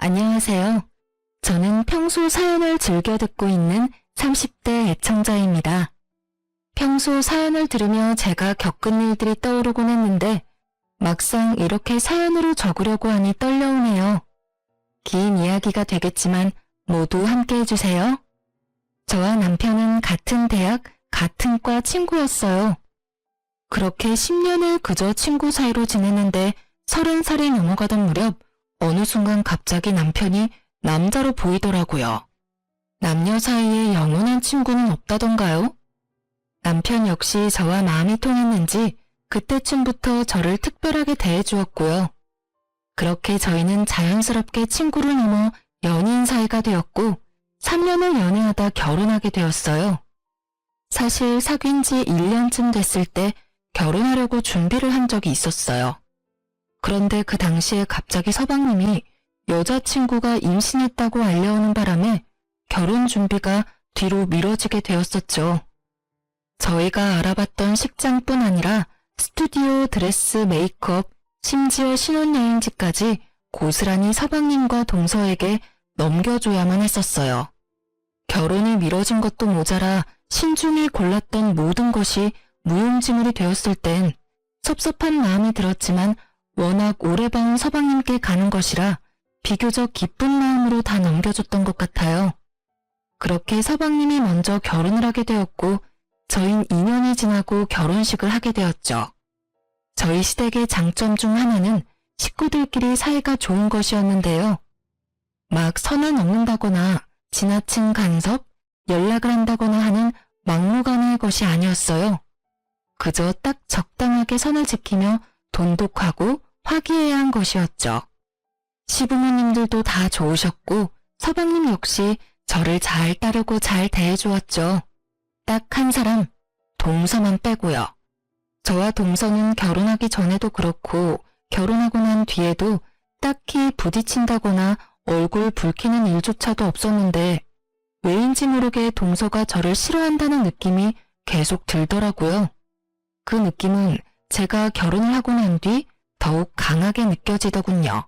안녕하세요. 저는 평소 사연을 즐겨 듣고 있는 30대 애청자입니다. 평소 사연을 들으며 제가 겪은 일들이 떠오르곤 했는데 막상 이렇게 사연으로 적으려고 하니 떨려오네요. 긴 이야기가 되겠지만 모두 함께 해주세요. 저와 남편은 같은 대학, 같은 과 친구였어요. 그렇게 10년을 그저 친구 사이로 지냈는데 30살이 넘어가던 무렵 어느 순간 갑자기 남편이 남자로 보이더라고요. 남녀 사이에 영원한 친구는 없다던가요? 남편 역시 저와 마음이 통했는지 그때쯤부터 저를 특별하게 대해주었고요. 그렇게 저희는 자연스럽게 친구를 넘어 연인 사이가 되었고 3년을 연애하다 결혼하게 되었어요. 사실 사귄 지 1년쯤 됐을 때 결혼하려고 준비를 한 적이 있었어요. 그런데 그 당시에 갑자기 서방님이 여자친구가 임신했다고 알려오는 바람에 결혼 준비가 뒤로 미뤄지게 되었었죠. 저희가 알아봤던 식장뿐 아니라 스튜디오, 드레스, 메이크업, 심지어 신혼여행지까지 고스란히 서방님과 동서에게 넘겨줘야만 했었어요. 결혼이 미뤄진 것도 모자라 신중히 골랐던 모든 것이 무용지물이 되었을 땐 섭섭한 마음이 들었지만 워낙 오래 봐온 서방님께 가는 것이라 비교적 기쁜 마음으로 다 넘겨줬던 것 같아요. 그렇게 서방님이 먼저 결혼을 하게 되었고 저흰 2년이 지나고 결혼식을 하게 되었죠. 저희 시댁의 장점 중 하나는 식구들끼리 사이가 좋은 것이었는데요. 막 선을 넘는다거나 지나친 간섭, 연락을 한다거나 하는 막무가내의 것이 아니었어요. 그저 딱 적당하게 선을 지키며 돈독하고 화기애애한 것이었죠. 시부모님들도 다 좋으셨고 서방님 역시 저를 잘 따르고 잘 대해주었죠. 딱 한 사람, 동서만 빼고요. 저와 동서는 결혼하기 전에도 그렇고 결혼하고 난 뒤에도 딱히 부딪힌다거나 얼굴 붉히는 일조차도 없었는데 왜인지 모르게 동서가 저를 싫어한다는 느낌이 계속 들더라고요. 그 느낌은 제가 결혼을 하고 난 뒤 더욱 강하게 느껴지더군요.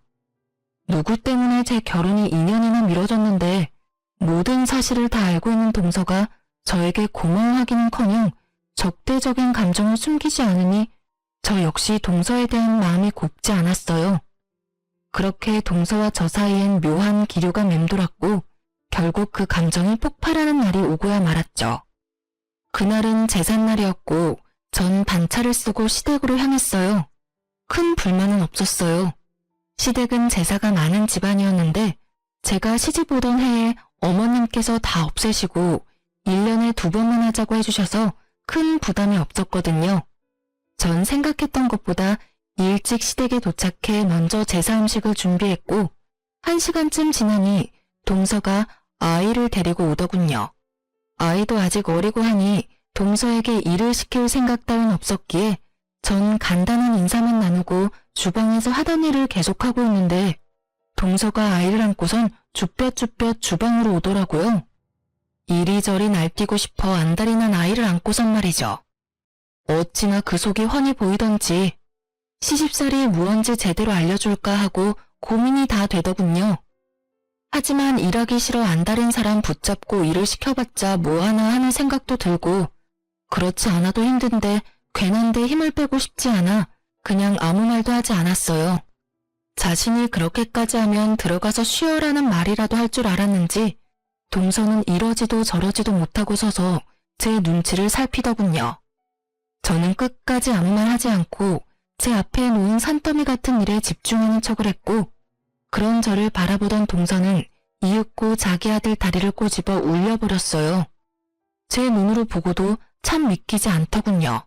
누구 때문에 제 결혼이 2년이나 미뤄졌는데 모든 사실을 다 알고 있는 동서가 저에게 고마워하기는커녕 적대적인 감정을 숨기지 않으니 저 역시 동서에 대한 마음이 곱지 않았어요. 그렇게 동서와 저 사이엔 묘한 기류가 맴돌았고 결국 그 감정이 폭발하는 날이 오고야 말았죠. 그날은 제삿날이었고 전 반차를 쓰고 시댁으로 향했어요. 큰 불만은 없었어요. 시댁은 제사가 많은 집안이었는데 제가 시집 오던 해에 어머님께서 다 없애시고 1년에 2번만 하자고 해주셔서 큰 부담이 없었거든요. 전 생각했던 것보다 일찍 시댁에 도착해 먼저 제사 음식을 준비했고 1시간쯤 지나니 동서가 아이를 데리고 오더군요. 아이도 아직 어리고 하니 동서에게 일을 시킬 생각 따윈 없었기에 전 간단한 인사만 나누고 주방에서 하던 일을 계속하고 있는데 동서가 아이를 안고선 쭈뼛쭈뼛 주방으로 오더라고요. 이리저리 날뛰고 싶어 안달이 난 아이를 안고선 말이죠. 어찌나 그 속이 훤히 보이던지 시집살이 무언지 제대로 알려줄까 하고 고민이 다 되더군요. 하지만 일하기 싫어 안달인 사람 붙잡고 일을 시켜봤자 뭐하나 하는 생각도 들고 그렇지 않아도 힘든데 괜한데 힘을 빼고 싶지 않아 그냥 아무 말도 하지 않았어요. 자신이 그렇게까지 하면 들어가서 쉬어라는 말이라도 할 줄 알았는지 동서는 이러지도 저러지도 못하고 서서 제 눈치를 살피더군요. 저는 끝까지 아무 말 하지 않고 제 앞에 놓인 산더미 같은 일에 집중하는 척을 했고 그런 저를 바라보던 동서는 이윽고 자기 아들 다리를 꼬집어 울려버렸어요. 제 눈으로 보고도 참 믿기지 않더군요.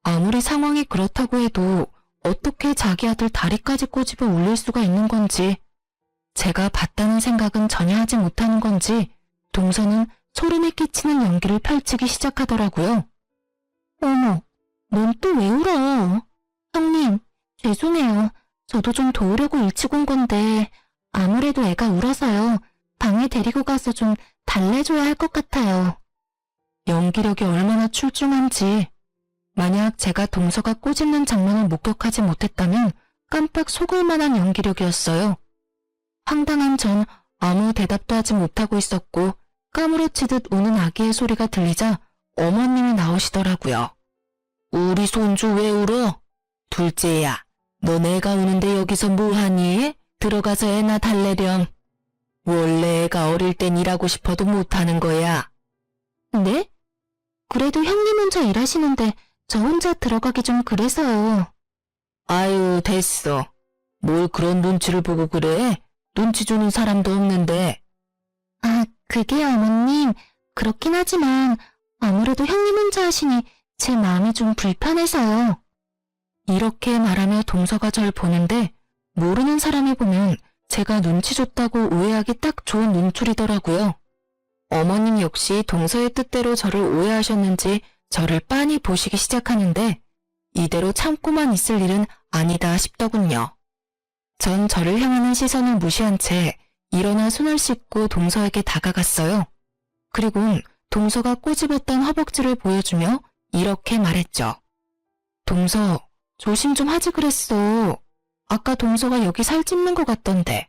아무리 상황이 그렇다고 해도 어떻게 자기 아들 다리까지 꼬집어 울릴 수가 있는 건지 제가 봤다는 생각은 전혀 하지 못하는 건지 동서는 소름이 끼치는 연기를 펼치기 시작하더라고요. 어머, 넌 또 왜 울어? 형님, 죄송해요. 저도 좀 도우려고 일찍 온 건데 아무래도 애가 울어서요. 방에 데리고 가서 좀 달래줘야 할 것 같아요. 연기력이 얼마나 출중한지. 만약 제가 동서가 꼬집는 장면을 목격하지 못했다면 깜빡 속을 만한 연기력이었어요. 황당한 전 아무 대답도 하지 못하고 있었고 까무러치듯 우는 아기의 소리가 들리자 어머님이 나오시더라고요. 우리 손주 왜 울어? 둘째야, 너 내가 우는데 여기서 뭐하니? 들어가서 애나 달래렴. 원래 애가 어릴 땐 일하고 싶어도 못하는 거야. 네? 그래도 형님 혼자 일하시는데 저 혼자 들어가기 좀 그래서요. 아유, 됐어. 뭘 그런 눈치를 보고 그래? 눈치 주는 사람도 없는데. 아, 그게요, 어머님. 그렇긴 하지만 아무래도 형님 혼자 하시니 제 마음이 좀 불편해서요. 이렇게 말하며 동서가 절 보는데 모르는 사람이 보면 제가 눈치 줬다고 오해하기 딱 좋은 눈초리더라고요. 어머님 역시 동서의 뜻대로 저를 오해하셨는지 저를 빤히 보시기 시작하는데 이대로 참고만 있을 일은 아니다 싶더군요. 전 저를 향하는 시선을 무시한 채 일어나 손을 씻고 동서에게 다가갔어요. 그리곤 동서가 꼬집었던 허벅지를 보여주며 이렇게 말했죠. 동서, 조심 좀 하지 그랬어. 아까 동서가 여기 살 찝는 것 같던데.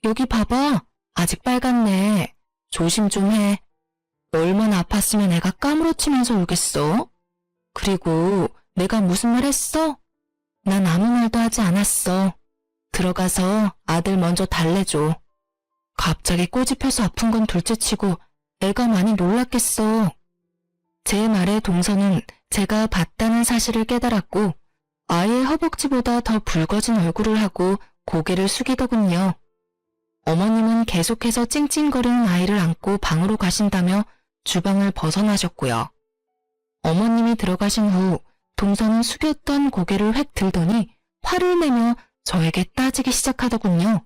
여기 봐봐. 아직 빨갛네. 조심 좀 해. 얼마나 아팠으면 애가 까무러치면서 울겠어? 그리고 내가 무슨 말 했어? 난 아무 말도 하지 않았어. 들어가서 아들 먼저 달래줘. 갑자기 꼬집혀서 아픈 건 둘째치고 애가 많이 놀랐겠어. 제 말에 동서는 제가 봤다는 사실을 깨달았고 아이의 허벅지보다 더 붉어진 얼굴을 하고 고개를 숙이더군요. 어머님은 계속해서 찡찡거리는 아이를 안고 방으로 가신다며 주방을 벗어나셨고요. 어머님이 들어가신 후 동서는 숙였던 고개를 획 들더니 화를 내며 저에게 따지기 시작하더군요.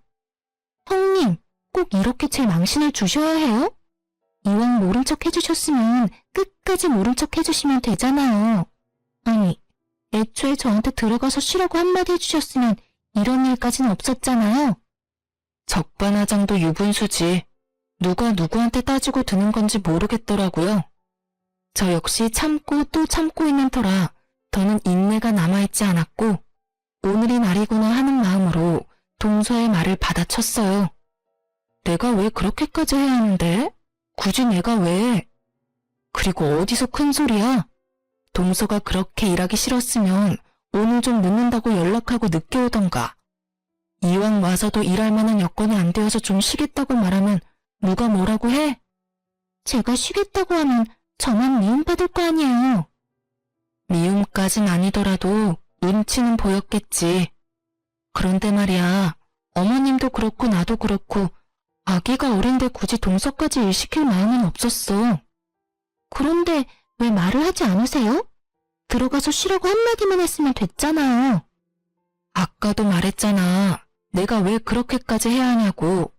형님, 꼭 이렇게 제 망신을 주셔야 해요? 이왕 모른 척 해주셨으면 끝까지 모른 척 해주시면 되잖아요. 아니, 애초에 저한테 들어가서 쉬라고 한마디 해주셨으면 이런 일까지는 없었잖아요. 적반하장도 유분수지. 누가 누구한테 따지고 드는 건지 모르겠더라고요. 저 역시 참고 또 참고 있는 터라 더는 인내가 남아있지 않았고 오늘이 날이구나 하는 마음으로 동서의 말을 받아쳤어요. 내가 왜 그렇게까지 해야 하는데? 굳이 내가 왜? 그리고 어디서 큰 소리야? 동서가 그렇게 일하기 싫었으면 오늘 좀 늦는다고 연락하고 늦게 오던가. 이왕 와서도 일할 만한 여건이 안 되어서 좀 쉬겠다고 말하면 누가 뭐라고 해? 제가 쉬겠다고 하면 저만 미움받을 거 아니에요. 미움까진 아니더라도 눈치는 보였겠지. 그런데 말이야, 어머님도 그렇고 나도 그렇고 아기가 어린데 굳이 동서까지 일 시킬 마음은 없었어. 그런데 왜 말을 하지 않으세요? 들어가서 쉬라고 한마디만 했으면 됐잖아요. 아까도 말했잖아. 내가 왜 그렇게까지 해야 하냐고.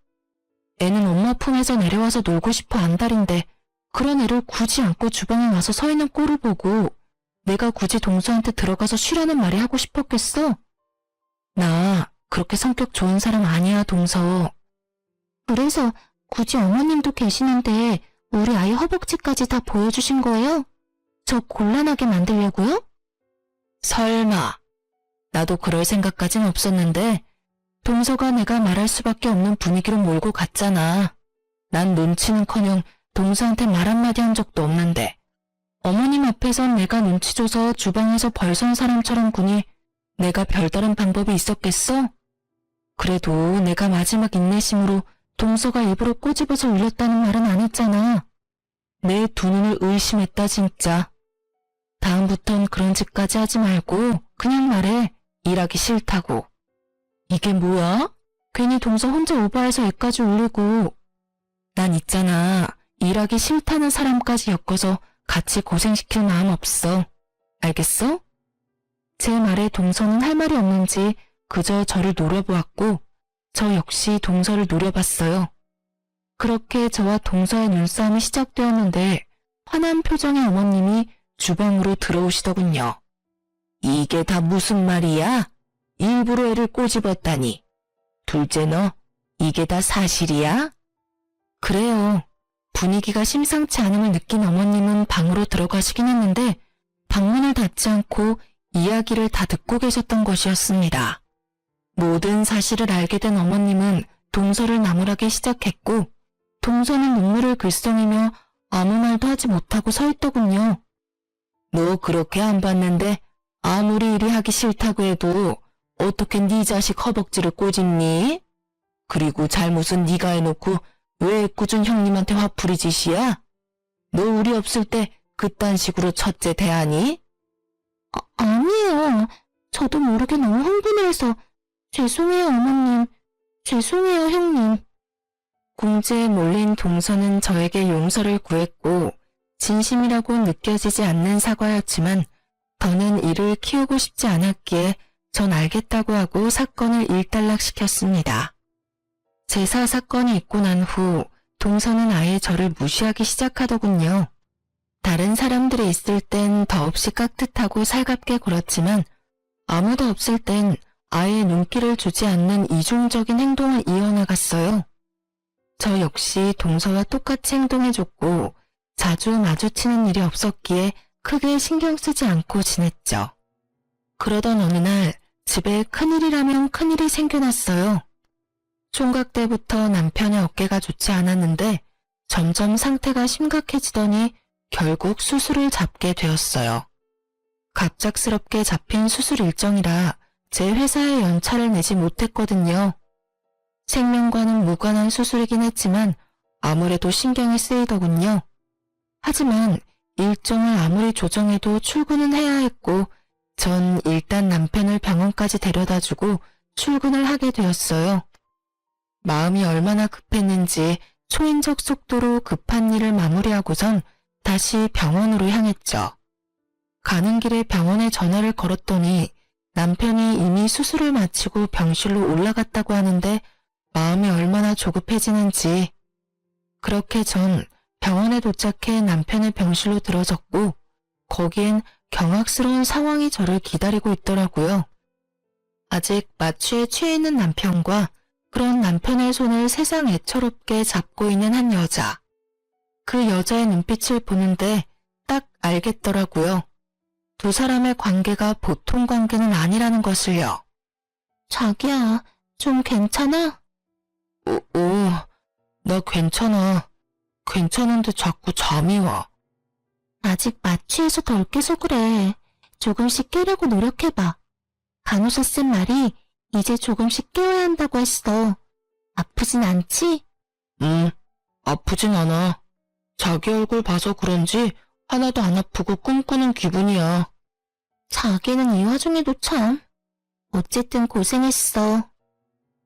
애는 엄마 품에서 내려와서 놀고 싶어 안달인데 그런 애를 굳이 안고 주방에 와서 서 있는 꼴을 보고 내가 굳이 동서한테 들어가서 쉬라는 말이 하고 싶었겠어? 나 그렇게 성격 좋은 사람 아니야, 동서. 그래서 굳이 어머님도 계시는데 우리 아이 허벅지까지 다 보여주신 거예요? 저 곤란하게 만들려고요? 설마. 나도 그럴 생각까진 없었는데 동서가 내가 말할 수밖에 없는 분위기로 몰고 갔잖아. 난 눈치는커녕 동서한테 말 한마디 한 적도 없는데 어머님 앞에선 내가 눈치 줘서 주방에서 벌선 사람처럼 구니 내가 별다른 방법이 있었겠어? 그래도 내가 마지막 인내심으로 동서가 일부러 꼬집어서 울렸다는 말은 안 했잖아. 내 두 눈을 의심했다 진짜. 다음부턴 그런 짓까지 하지 말고 그냥 말해. 일하기 싫다고. 이게 뭐야? 괜히 동서 혼자 오버해서 애까지 울리고. 난 있잖아. 일하기 싫다는 사람까지 엮어서 같이 고생시킬 마음 없어. 알겠어? 제 말에 동서는 할 말이 없는지 그저 저를 노려보았고 저 역시 동서를 노려봤어요. 그렇게 저와 동서의 눈싸움이 시작되었는데 화난 표정의 어머님이 주방으로 들어오시더군요. 이게 다 무슨 말이야? 일부러 애를 꼬집었다니. 둘째 너, 이게 다 사실이야? 그래요. 분위기가 심상치 않음을 느낀 어머님은 방으로 들어가시긴 했는데 방문을 닫지 않고 이야기를 다 듣고 계셨던 것이었습니다. 모든 사실을 알게 된 어머님은 동서를 나무라기 시작했고 동서는 눈물을 글썽이며 아무 말도 하지 못하고 서 있더군요. 너 그렇게 안 봤는데 아무리 일이 하기 싫다고 해도 어떻게 네 자식 허벅지를 꼬집니? 그리고 잘못은 네가 해놓고 왜 꾸준 형님한테 화풀이 짓이야? 너 우리 없을 때 그딴 식으로 첫째 대하니? 아니에요. 저도 모르게 너무 흥분을 해서 죄송해요 어머님. 죄송해요 형님. 궁지에 몰린 동서는 저에게 용서를 구했고 진심이라고 느껴지지 않는 사과였지만 더는 이를 키우고 싶지 않았기에 전 알겠다고 하고 사건을 일단락시켰습니다. 제사 사건이 있고 난 후 동서는 아예 저를 무시하기 시작하더군요. 다른 사람들이 있을 땐 더없이 깍듯하고 살갑게 굴었지만 아무도 없을 땐 아예 눈길을 주지 않는 이중적인 행동을 이어나갔어요. 저 역시 동서와 똑같이 행동해줬고 자주 마주치는 일이 없었기에 크게 신경 쓰지 않고 지냈죠. 그러던 어느 날 집에 큰일이라면 큰일이 생겨났어요. 총각 때부터 남편의 어깨가 좋지 않았는데 점점 상태가 심각해지더니 결국 수술을 잡게 되었어요. 갑작스럽게 잡힌 수술 일정이라 제 회사에 연차를 내지 못했거든요. 생명과는 무관한 수술이긴 했지만 아무래도 신경이 쓰이더군요. 하지만 일정을 아무리 조정해도 출근은 해야 했고 전 일단 남편을 병원까지 데려다주고 출근을 하게 되었어요. 마음이 얼마나 급했는지 초인적 속도로 급한 일을 마무리하고선 다시 병원으로 향했죠. 가는 길에 병원에 전화를 걸었더니 남편이 이미 수술을 마치고 병실로 올라갔다고 하는데 마음이 얼마나 조급해지는지. 그렇게 전 병원에 도착해 남편의 병실로 들어섰고 거기엔 경악스러운 상황이 저를 기다리고 있더라고요. 아직 마취에 취해 있는 남편과 그런 남편의 손을 세상 애처롭게 잡고 있는 한 여자. 그 여자의 눈빛을 보는데 딱 알겠더라고요. 두 사람의 관계가 보통 관계는 아니라는 것을요. 자기야, 좀 괜찮아? 나 괜찮아. 괜찮은데 자꾸 잠이 와. 아직 마취해서 덜 깨서 그래. 조금씩 깨려고 노력해봐. 간호사 쓴 말이 이제 조금씩 깨워야 한다고 했어. 아프진 않지? 아프진 않아. 자기 얼굴 봐서 그런지 하나도 안 아프고 꿈꾸는 기분이야. 자기는 이 와중에도 참. 어쨌든 고생했어.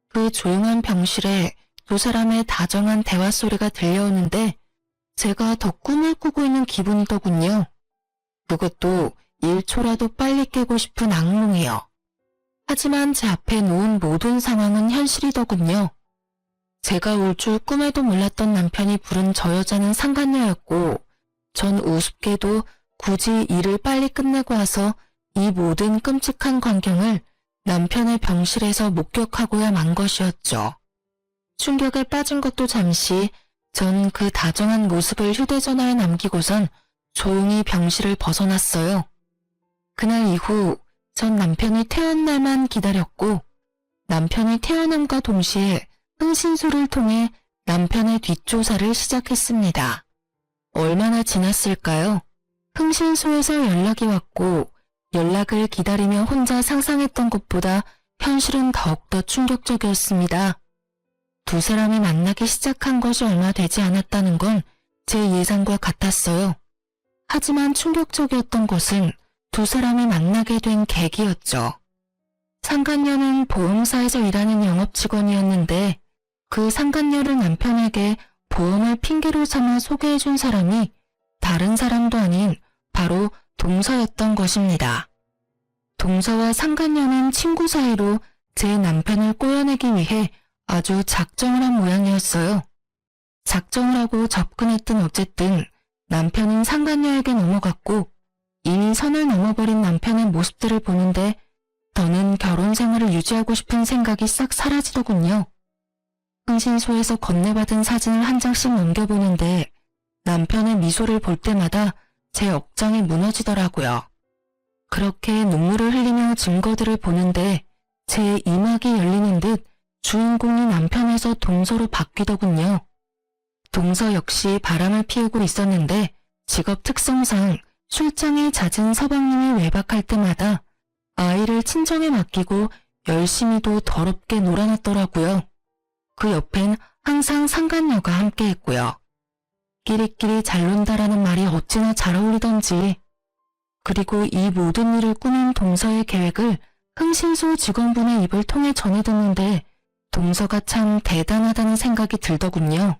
그 조용한 병실에 두 사람의 다정한 대화 소리가 들려오는데 제가 더 꿈을 꾸고 있는 기분이더군요. 그것도 1초라도 빨리 깨고 싶은 악몽이요. 하지만 제 앞에 놓은 모든 상황은 현실이더군요. 제가 올 줄 꿈에도 몰랐던 남편이 부른 저 여자는 상간녀였고 전 우습게도 굳이 일을 빨리 끝내고 와서 이 모든 끔찍한 광경을 남편의 병실에서 목격하고야 만 것이었죠. 충격에 빠진 것도 잠시 전 그 다정한 모습을 휴대전화에 남기고선 조용히 병실을 벗어났어요. 그날 이후 전 남편이 태어난 날만 기다렸고 남편이 태어남과 동시에 흥신소를 통해 남편의 뒷조사를 시작했습니다. 얼마나 지났을까요? 흥신소에서 연락이 왔고 연락을 기다리며 혼자 상상했던 것보다 현실은 더욱더 충격적이었습니다. 두 사람이 만나기 시작한 것이 얼마 되지 않았다는 건 제 예상과 같았어요. 하지만 충격적이었던 것은 두 사람이 만나게 된 계기였죠. 상간녀는 보험사에서 일하는 영업직원이었는데 그 상간녀를 남편에게 보험을 핑계로 삼아 소개해준 사람이 다른 사람도 아닌 바로 동서였던 것입니다. 동서와 상간녀는 친구 사이로 제 남편을 꼬여내기 위해 아주 작정을 한 모양이었어요. 작정을 하고 접근했든 어쨌든 남편은 상간녀에게 넘어갔고 이미 선을 넘어버린 남편의 모습들을 보는데 더는 결혼 생활을 유지하고 싶은 생각이 싹 사라지더군요. 흥신소에서 건네받은 사진을 한 장씩 넘겨보는데 남편의 미소를 볼 때마다 제 억장이 무너지더라고요. 그렇게 눈물을 흘리며 증거들을 보는데 제 이막이 열리는 듯 주인공이 남편에서 동서로 바뀌더군요. 동서 역시 바람을 피우고 있었는데 직업 특성상 출장이 잦은 서방님이 외박할 때마다 아이를 친정에 맡기고 열심히도 더럽게 놀아놨더라고요. 그 옆엔 항상 상간녀가 함께했고요. 끼리끼리 잘 논다라는 말이 어찌나 잘 어울리던지. 그리고 이 모든 일을 꾸민 동서의 계획을 흥신소 직원분의 입을 통해 전해 듣는데 동서가 참 대단하다는 생각이 들더군요.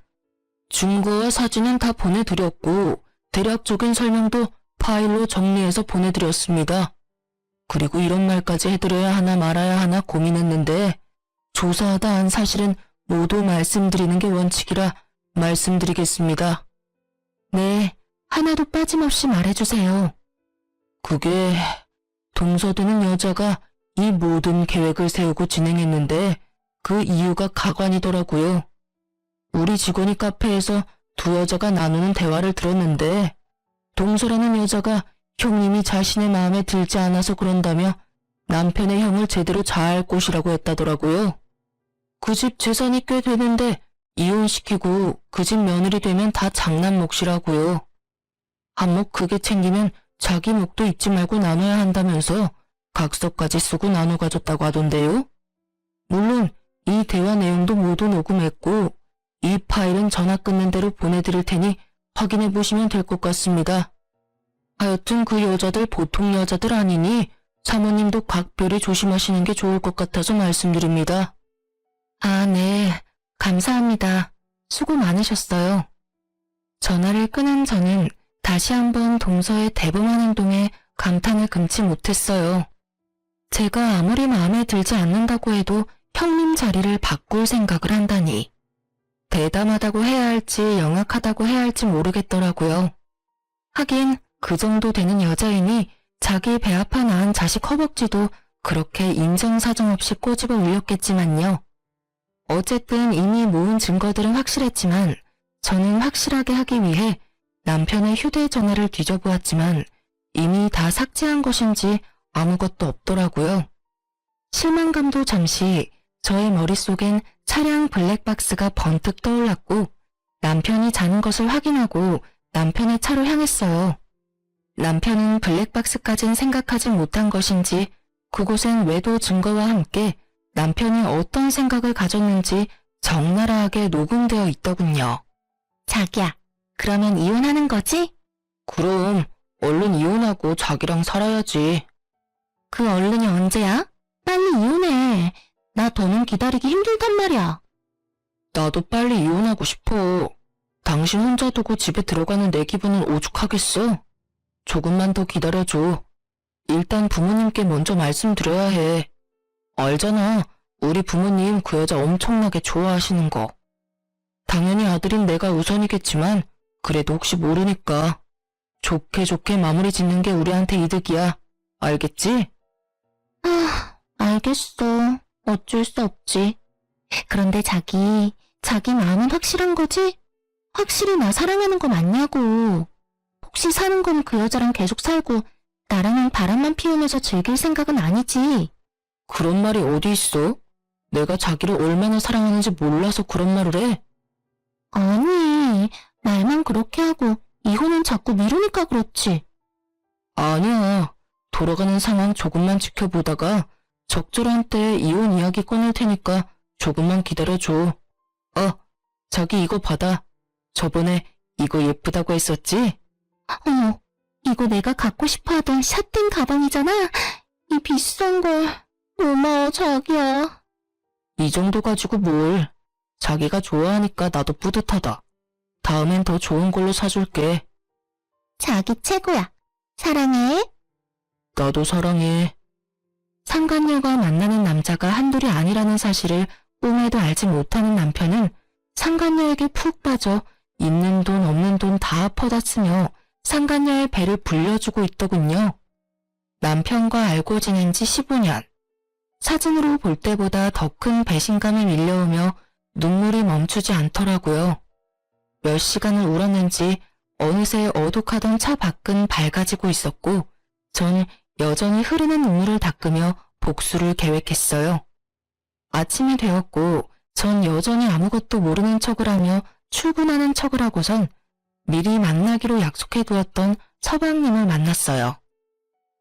증거와 사진은 다 보내드렸고 대략적인 설명도 파일로 정리해서 보내드렸습니다. 그리고 이런 말까지 해드려야 하나 말아야 하나 고민했는데 조사하다 한 사실은 모두 말씀드리는 게 원칙이라 말씀드리겠습니다. 네, 하나도 빠짐없이 말해주세요. 그게 동서되는 여자가 이 모든 계획을 세우고 진행했는데 그 이유가 가관이더라고요. 우리 직원이 카페에서 두 여자가 나누는 대화를 들었는데 동서라는 여자가 형님이 자신의 마음에 들지 않아서 그런다며 남편의 형을 제대로 자아할 곳이라고 했다더라고요. 그 집 재산이 꽤 되는데 이혼시키고 그 집 며느리 되면 다 장남 몫이라고요. 한 몫 크게 챙기면 자기 몫도 잊지 말고 나눠야 한다면서 각서까지 쓰고 나눠 가졌다고 하던데요. 물론 이 대화 내용도 모두 녹음했고 이 파일은 전화 끊는 대로 보내드릴 테니 확인해 보시면 될 것 같습니다. 하여튼 그 여자들 보통 여자들 아니니 사모님도 각별히 조심하시는 게 좋을 것 같아서 말씀드립니다. 아, 네. 감사합니다. 수고 많으셨어요. 전화를 끊은 저는 다시 한번 동서의 대범한 행동에 감탄을 금치 못했어요. 제가 아무리 마음에 들지 않는다고 해도 형님 자리를 바꿀 생각을 한다니. 대담하다고 해야 할지 영악하다고 해야 할지 모르겠더라고요. 하긴 그 정도 되는 여자이니 자기 배 아파 낳은 자식 허벅지도 그렇게 인정사정 없이 꼬집어 올렸겠지만요. 어쨌든 이미 모은 증거들은 확실했지만 저는 확실하게 하기 위해 남편의 휴대전화를 뒤져보았지만 이미 다 삭제한 것인지 아무것도 없더라고요. 실망감도 잠시 저의 머릿속엔 차량 블랙박스가 번뜩 떠올랐고 남편이 자는 것을 확인하고 남편의 차로 향했어요. 남편은 블랙박스까진 생각하지 못한 것인지 그곳엔 외도 증거와 함께 남편이 어떤 생각을 가졌는지 적나라하게 녹음되어 있더군요. 자기야, 그러면 이혼하는 거지? 그럼 얼른 이혼하고 자기랑 살아야지. 그 얼른이 언제야? 빨리 이혼해. 나 더는 기다리기 힘들단 말이야. 나도 빨리 이혼하고 싶어. 당신 혼자 두고 집에 들어가는 내 기분은 오죽하겠어? 조금만 더 기다려줘. 일단 부모님께 먼저 말씀드려야 해. 알잖아. 우리 부모님 그 여자 엄청나게 좋아하시는 거. 당연히 아들인 내가 우선이겠지만 그래도 혹시 모르니까 좋게 좋게 마무리 짓는 게 우리한테 이득이야. 알겠지? 알겠어. 어쩔 수 없지. 그런데 자기 마음은 확실한 거지? 확실히 나 사랑하는 거 맞냐고. 혹시 사는 건 그 여자랑 계속 살고 나랑은 바람만 피우면서 즐길 생각은 아니지? 그런 말이 어디 있어? 내가 자기를 얼마나 사랑하는지 몰라서 그런 말을 해? 아니, 말만 그렇게 하고 이혼은 자꾸 미루니까 그렇지. 아니야. 돌아가는 상황 조금만 지켜보다가 적절한 때에 이혼 이야기 꺼낼 테니까 조금만 기다려줘. 자기 이거 받아. 저번에 이거 예쁘다고 했었지? 어머, 이거 내가 갖고 싶어 하던 샷땡 가방이잖아. 이 비싼 걸. 고마워, 자기야. 이 정도 가지고 뭘. 자기가 좋아하니까 나도 뿌듯하다. 다음엔 더 좋은 걸로 사줄게. 자기 최고야. 사랑해. 나도 사랑해. 상간녀가 만나는 남자가 한둘이 아니라는 사실을 꿈에도 알지 못하는 남편은 상간녀에게 푹 빠져 있는 돈 없는 돈 다 퍼다 쓰며 상간녀의 배를 불려주고 있더군요. 남편과 알고 지낸 지 15년. 사진으로 볼 때보다 더 큰 배신감이 밀려오며 눈물이 멈추지 않더라고요. 몇 시간을 울었는지 어느새 어둑하던 차 밖은 밝아지고 있었고 전 여전히 흐르는 눈물을 닦으며 복수를 계획했어요. 아침이 되었고 전 여전히 아무것도 모르는 척을 하며 출근하는 척을 하고선 미리 만나기로 약속해두었던 서방님을 만났어요.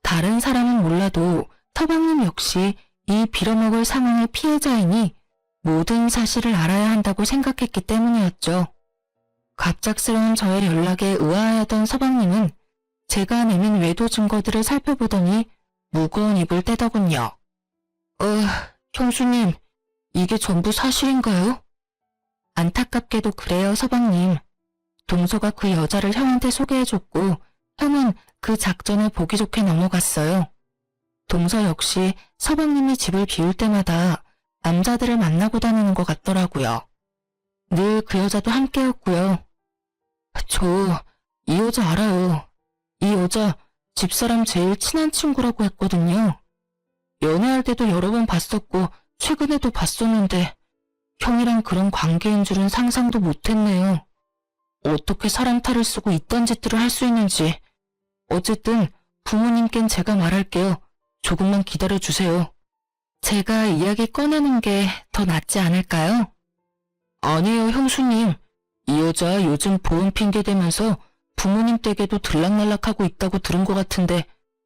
다른 사람은 몰라도 서방님 역시 이 빌어먹을 상황의 피해자이니 모든 사실을 알아야 한다고 생각했기 때문이었죠. 갑작스러운 저의 연락에 의아해하던 서방님은 제가 내민 외도 증거들을 살펴보더니 무거운 입을 떼더군요. 형수님, 이게 전부 사실인가요? 안타깝게도 그래요, 서방님. 동서가 그 여자를 형한테 소개해줬고 형은 그 작전을 보기 좋게 넘어갔어요. 동서 역시 서방님이 집을 비울 때마다 남자들을 만나고 다니는 것 같더라고요. 늘 그 여자도 함께였고요. 저 이 여자 알아요. 이 여자 집사람 제일 친한 친구라고 했거든요. 연애할 때도 여러 번 봤었고 최근에도 봤었는데 형이랑 그런 관계인 줄은 상상도 못했네요. 어떻게 사람 탈을 쓰고 이딴 짓들을 할 수 있는지. 어쨌든 부모님께는 제가 말할게요. 조금만 기다려주세요. 제가 이야기 꺼내는 게 더 낫지 않을까요? 아니에요, 형수님. 이 여자 요즘 보험 핑계 대면서 부모님 댁에도 들락날락하고 있다고 들은 것 같은데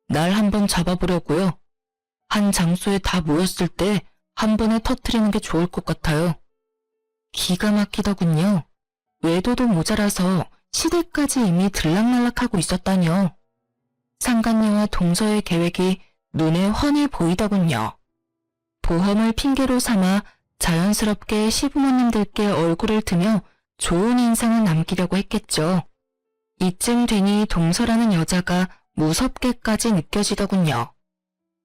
날 한번 잡아보려고요. 한 장소에 다 모였을 때 한 번에 터뜨리는 게 좋을 것 같아요. 기가 막히더군요. 외도도 모자라서 시댁까지 이미 들락날락하고 있었다뇨. 상간녀와 동서의 계획이 눈에 훤히 보이더군요. 보험을 핑계로 삼아 자연스럽게 시부모님들께 얼굴을 드며 좋은 인상을 남기려고 했겠죠. 이쯤 되니 동서라는 여자가 무섭게까지 느껴지더군요.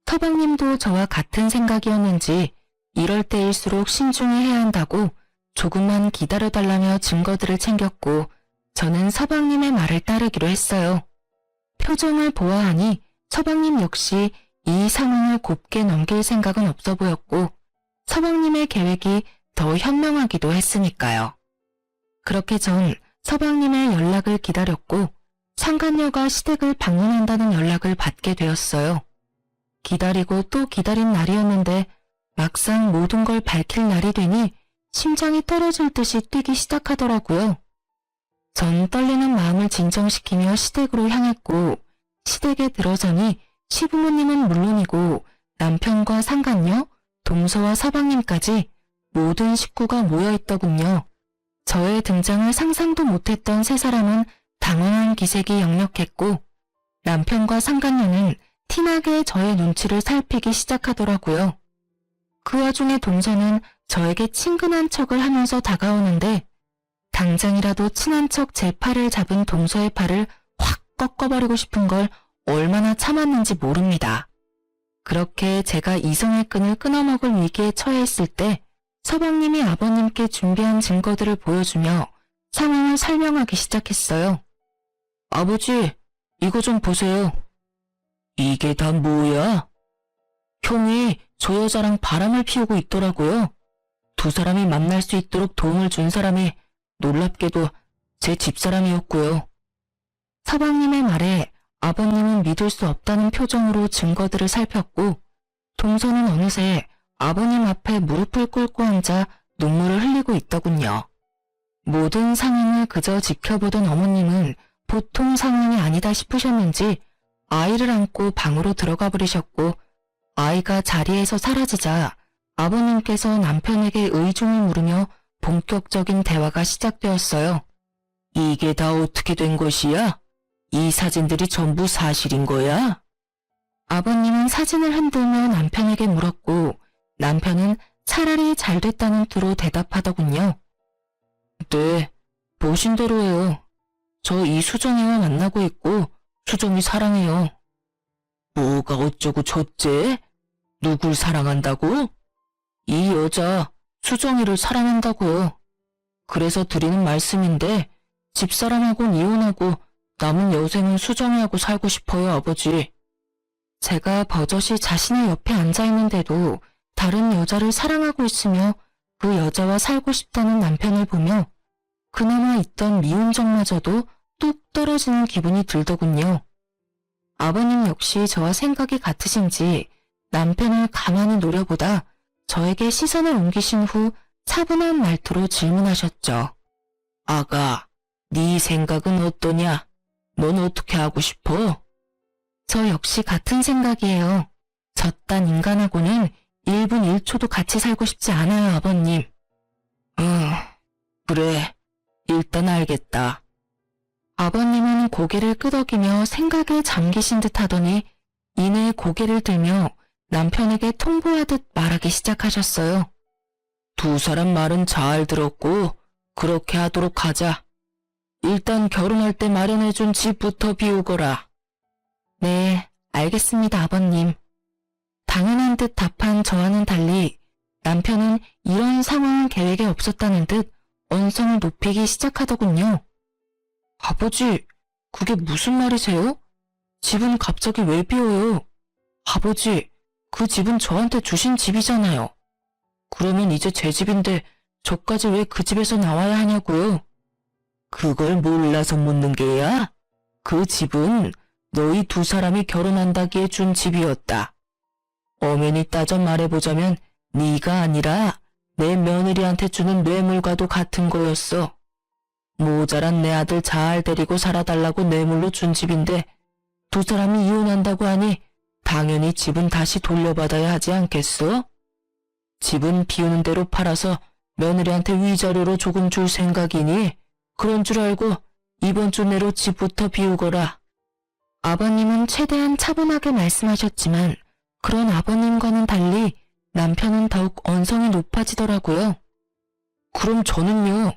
서방님도 저와 같은 생각이었는지 이럴 때일수록 신중히 해야 한다고 조금만 기다려달라며 증거들을 챙겼고 저는 서방님의 말을 따르기로 했어요. 표정을 보아하니 서방님 역시 이 상황을 곱게 넘길 생각은 없어 보였고 서방님의 계획이 더 현명하기도 했으니까요. 그렇게 전 서방님의 연락을 기다렸고 상간녀가 시댁을 방문한다는 연락을 받게 되었어요. 기다리고 또 기다린 날이었는데 막상 모든 걸 밝힐 날이 되니 심장이 떨어질 듯이 뛰기 시작하더라고요. 전 떨리는 마음을 진정시키며 시댁으로 향했고 시댁에 들어서니 시부모님은 물론이고 남편과 상간녀, 동서와 서방님까지 모든 식구가 모여있더군요. 저의 등장을 상상도 못했던 세 사람은 당황한 기색이 역력했고 남편과 상간녀는 티나게 저의 눈치를 살피기 시작하더라고요. 그 와중에 동서는 저에게 친근한 척을 하면서 다가오는데 당장이라도 친한 척 제 팔을 잡은 동서의 팔을 확 꺾어버리고 싶은 걸 얼마나 참았는지 모릅니다. 그렇게 제가 이성의 끈을 끊어먹을 위기에 처해 있을 때 서방님이 아버님께 준비한 증거들을 보여주며 상황을 설명하기 시작했어요. 아버지, 이거 좀 보세요. 이게 다 뭐야? 형이 저 여자랑 바람을 피우고 있더라고요. 두 사람이 만날 수 있도록 도움을 준 사람이 놀랍게도 제 집사람이었고요. 서방님의 말에 아버님은 믿을 수 없다는 표정으로 증거들을 살폈고 동서는 어느새 아버님 앞에 무릎을 꿇고 앉아 눈물을 흘리고 있더군요. 모든 상황을 그저 지켜보던 어머님은 보통 상황이 아니다 싶으셨는지 아이를 안고 방으로 들어가 버리셨고 아이가 자리에서 사라지자 아버님께서 남편에게 의중을 물으며 본격적인 대화가 시작되었어요. 이게 다 어떻게 된 것이야? 이 사진들이 전부 사실인 거야? 아버님은 사진을 흔들며 남편에게 물었고 남편은 차라리 잘 됐다는 투로 대답하더군요. 네, 보신 대로예요. 저 이 수정이와 만나고 있고 수정이 사랑해요. 뭐가 어쩌고 저째? 누굴 사랑한다고? 이 여자 수정이를 사랑한다고요. 그래서 드리는 말씀인데 집사람하고는 이혼하고 남은 여생은 수정이하고 살고 싶어요, 아버지. 제가 버젓이 자신의 옆에 앉아있는데도 다른 여자를 사랑하고 있으며 그 여자와 살고 싶다는 남편을 보며 그나마 있던 미운정마저도 뚝 떨어지는 기분이 들더군요. 아버님 역시 저와 생각이 같으신지 남편을 가만히 노려보다 저에게 시선을 옮기신 후 차분한 말투로 질문하셨죠. 아가, 네 생각은 어떠냐? 넌 어떻게 하고 싶어? 저 역시 같은 생각이에요. 저딴 인간하고는 1분 1초도 같이 살고 싶지 않아요, 아버님. 그래. 일단 알겠다. 아버님은 고개를 끄덕이며 생각에 잠기신 듯 하더니 이내 고개를 들며 남편에게 통보하듯 말하기 시작하셨어요. 두 사람 말은 잘 들었고 그렇게 하도록 하자. 일단 결혼할 때 마련해준 집부터 비우거라. 네, 알겠습니다, 아버님. 당연한 듯 답한 저와는 달리 남편은 이런 상황은 계획에 없었다는 듯 언성을 높이기 시작하더군요. 아버지, 그게 무슨 말이세요? 집은 갑자기 왜 비워요? 아버지, 그 집은 저한테 주신 집이잖아요. 그러면 이제 제 집인데 저까지 왜 그 집에서 나와야 하냐고요? 그걸 몰라서 묻는 게야? 그 집은 너희 두 사람이 결혼한다기에 준 집이었다. 엄연히 따져 말해보자면 네가 아니라 내 며느리한테 주는 뇌물과도 같은 거였어. 모자란 내 아들 잘 데리고 살아달라고 뇌물로 준 집인데 두 사람이 이혼한다고 하니 당연히 집은 다시 돌려받아야 하지 않겠어? 집은 비우는 대로 팔아서 며느리한테 위자료로 조금 줄 생각이니 그런 줄 알고 이번 주 내로 집부터 비우거라. 아버님은 최대한 차분하게 말씀하셨지만 그런 아버님과는 달리 남편은 더욱 언성이 높아지더라고요. 그럼 저는요?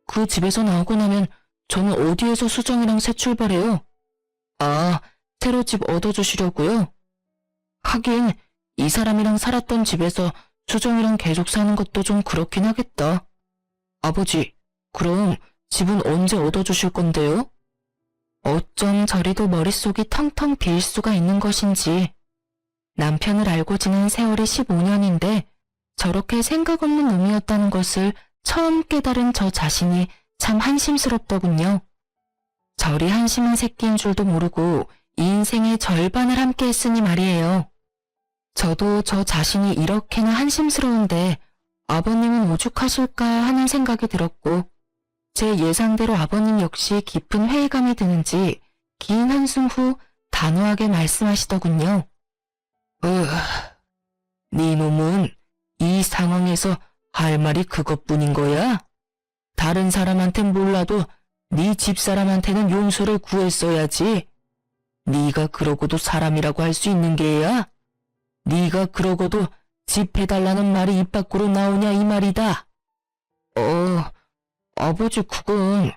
그 집에서 나오고 나면 저는 어디에서 수정이랑 새 출발해요? 아, 새로 집 얻어주시려고요? 하긴 이 사람이랑 살았던 집에서 수정이랑 계속 사는 것도 좀 그렇긴 하겠다. 아버지, 그럼 집은 언제 얻어주실 건데요? 어쩜 저리도 머릿속이 텅텅 비일 수가 있는 것인지. 남편을 알고 지낸 세월이 15년인데 저렇게 생각 없는 놈이었다는 것을 처음 깨달은 저 자신이 참 한심스럽더군요. 저리 한심한 새끼인 줄도 모르고 이 인생의 절반을 함께 했으니 말이에요. 저도 저 자신이 이렇게나 한심스러운데 아버님은 오죽하실까 하는 생각이 들었고 제 예상대로 아버님 역시 깊은 회의감이 드는지 긴 한숨 후 단호하게 말씀하시더군요. 네 놈은 이 상황에서 할 말이 그것뿐인 거야? 다른 사람한텐 몰라도 네 집사람한테는 용서를 구했어야지. 네가 그러고도 사람이라고 할 수 있는 게야? 네가 그러고도 집 해달라는 말이 입 밖으로 나오냐 이 말이다. 아버지 그건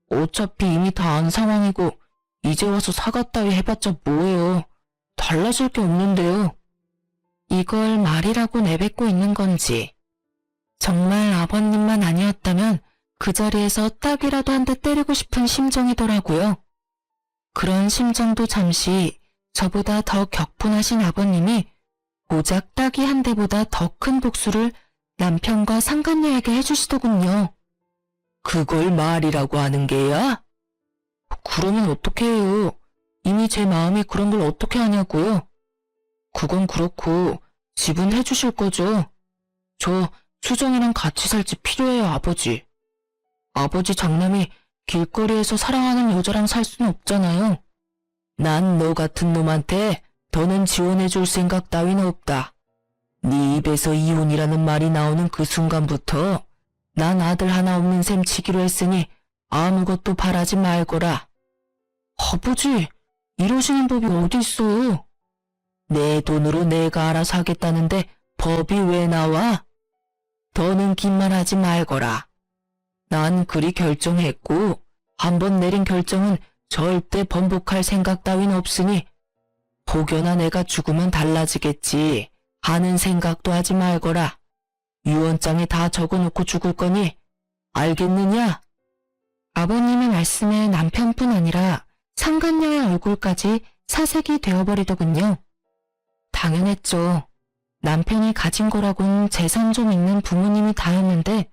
어차피 이미 다 안 상황이고 이제 와서 사과 따위 해봤자 뭐예요. 달라질 게 없는데요. 이걸 말이라고 내뱉고 있는 건지 정말 아버님만 아니었다면 그 자리에서 딱이라도 한 대 때리고 싶은 심정이더라고요. 그런 심정도 잠시 저보다 더 격분하신 아버님이 고작 딱이 한 대보다 더 큰 복수를 남편과 상간녀에게 해주시더군요. 그걸 말이라고 하는 게야? 그러면 어떻게 해요? 이미 제 마음이 그런 걸 어떻게 하냐고요? 그건 그렇고 집은 해주실 거죠? 저 수정이랑 같이 살 집 필요해요, 아버지. 아버지 장남이 길거리에서 사랑하는 여자랑 살 수는 없잖아요. 난 너 같은 놈한테 더는 지원해줄 생각 따위는 없다. 네 입에서 이혼이라는 말이 나오는 그 순간부터 난 아들 하나 없는 셈 치기로 했으니 아무것도 바라지 말거라. 아버지, 이러시는 법이 어디 있어요? 내 돈으로 내가 알아서 하겠다는데 법이 왜 나와? 더는 긴말 하지 말거라. 난 그리 결정했고 한번 내린 결정은 절대 번복할 생각 따윈 없으니 혹여나 내가 죽으면 달라지겠지 하는 생각도 하지 말거라. 유언장에 다 적어놓고 죽을 거니 알겠느냐? 아버님의 말씀에 남편뿐 아니라 상간녀의 얼굴까지 사색이 되어버리더군요. 당연했죠. 남편이 가진 거라곤 재산 좀 있는 부모님이 다였는데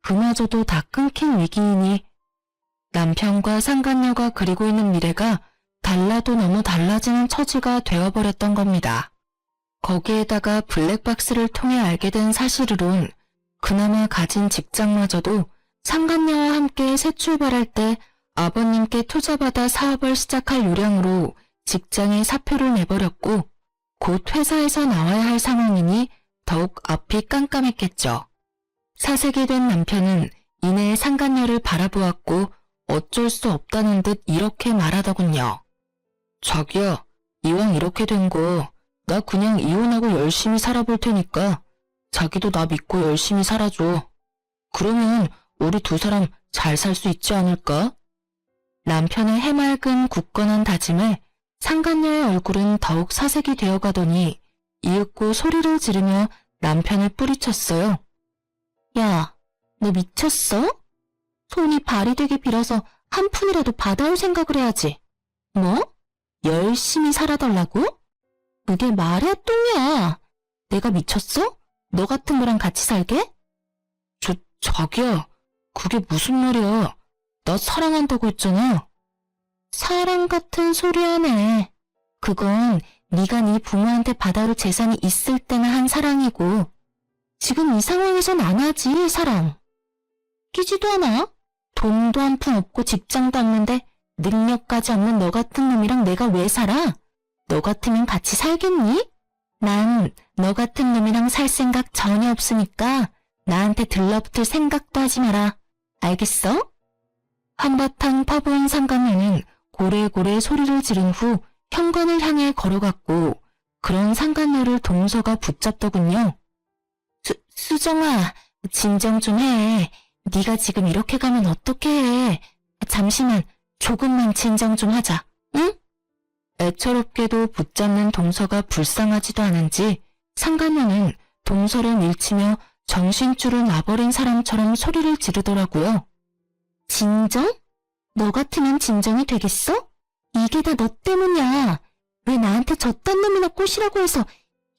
그마저도 다 끊긴 위기이니 남편과 상간녀가 그리고 있는 미래가 달라도 너무 달라지는 처지가 되어버렸던 겁니다. 거기에다가 블랙박스를 통해 알게 된 사실으론 그나마 가진 직장마저도 상간녀와 함께 새 출발할 때 아버님께 투자받아 사업을 시작할 요량으로 직장에 사표를 내버렸고 곧 회사에서 나와야 할 상황이니 더욱 앞이 깜깜했겠죠. 사색이 된 남편은 이내 상간녀를 바라보았고 어쩔 수 없다는 듯 이렇게 말하더군요. 자기야, 이왕 이렇게 된 거 나 그냥 이혼하고 열심히 살아볼 테니까 자기도 나 믿고 열심히 살아줘. 그러면 우리 두 사람 잘 살 수 있지 않을까? 남편의 해맑은 굳건한 다짐에 상간녀의 얼굴은 더욱 사색이 되어가더니 이윽고 소리를 지르며 남편을 뿌리쳤어요. 야, 너 미쳤어? 손이 발이 되게 빌어서 한 푼이라도 받아올 생각을 해야지. 뭐? 열심히 살아달라고? 그게 말이야 똥이야. 내가 미쳤어? 너 같은 거랑 같이 살게? 자기야, 그게 무슨 말이야. 나 사랑한다고 했잖아. 사랑 같은 소리 하네. 그건 네가 네 부모한테 받아올 재산이 있을 때나 한 사랑이고 지금 이 상황에선 안 하지, 사랑. 끼지도 않아. 돈도 한 푼 없고 직장도 없는데 능력까지 없는 너 같은 놈이랑 내가 왜 살아? 너 같으면 같이 살겠니? 난 너 같은 놈이랑 살 생각 전혀 없으니까 나한테 들러붙을 생각도 하지 마라. 알겠어? 한바탕 파보인 상간녀는 고래고래 소리를 지른 후 현관을 향해 걸어갔고 그런 상간녀를 동서가 붙잡더군요. 수정아, 진정 좀 해. 네가 지금 이렇게 가면 어떡해. 잠시만, 조금만 진정 좀 하자, 응? 애처롭게도 붙잡는 동서가 불쌍하지도 않은지 상간녀는 동서를 밀치며 정신줄을 놔버린 사람처럼 소리를 지르더라고요. 진정? 너 같으면 진정이 되겠어? 이게 다 너 때문이야. 왜 나한테 저딴 놈이나 꼬시라고 해서